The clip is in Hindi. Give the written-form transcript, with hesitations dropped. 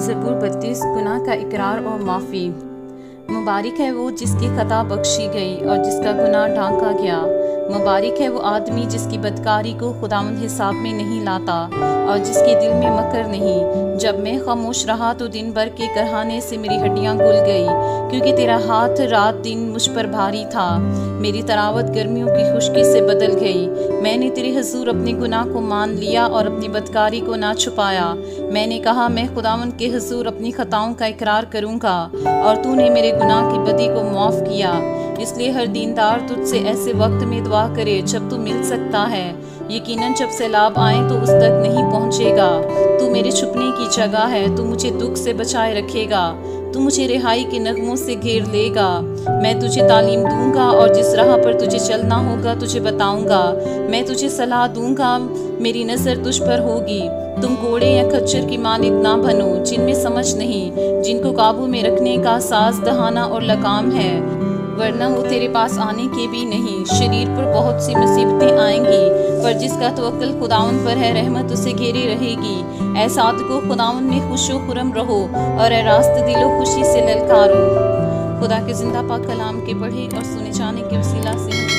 ज़बूर 32 गुनाह का इकरार और माफ़ी। मुबारक है वो जिसकी खता बख्शी गई और जिसका गुनाह ढांका गया। मुबारक है वो आदमी जिसकी बदकारी को खुदावंद हिसाब में नहीं लाता और जिसके दिल में मकर नहीं। जब मैं खामोश रहा तो दिन भर के करहाने से मेरी हड्डियां गुल गई, क्योंकि तेरा हाथ रात दिन मुझ पर भारी था। मेरी तरावत गर्मियों की खुश्की से बदल गई। मैंने तेरे हुजूर अपने गुनाह को मान लिया और अपनी बदकारी को ना छुपाया। मैंने कहा, मैं खुदावंद के हुजूर अपनी खताओं का इकरार करूँगा और तूने मेरे गुनाह की बदी को माफ़ किया। इसलिए हर दीनदार तुझसे ऐसे वक्त में दुआ करे जब तू मिल सकता है। यकीनन जब सैलाब आए तो उस तक नहीं पहुँचेगा। तू मेरे छुपने की जगह है, तू मुझे दुख से बचाए रखेगा। तू मुझे रिहाई के नगमों से घेर लेगा। मैं तुझे तालीम दूंगा और जिस राह पर तुझे चलना होगा तुझे बताऊंगा। मैं तुझे सलाह दूंगा, मेरी नज़र तुझ पर होगी। तुम घोड़े या खच्चर की मालिक ना बनो जिनमें समझ नहीं, जिनको काबू में रखने का साज दहाना और लगाम है, वरना वो तेरे पास आने के भी नहीं। शरीर पर बहुत सी मुसीबतें आएंगी, पर जिसका तवक्कल खुदावंद पर है रहमत उसे घेरे रहेगी। ऐ सादको खुदावंद में खुशो खुरम रहो और ऐ रास्त दिलो खुशी से ललकारो। खुदा के जिंदा पाक कलाम के पढ़े और सुने जाने के वसीला से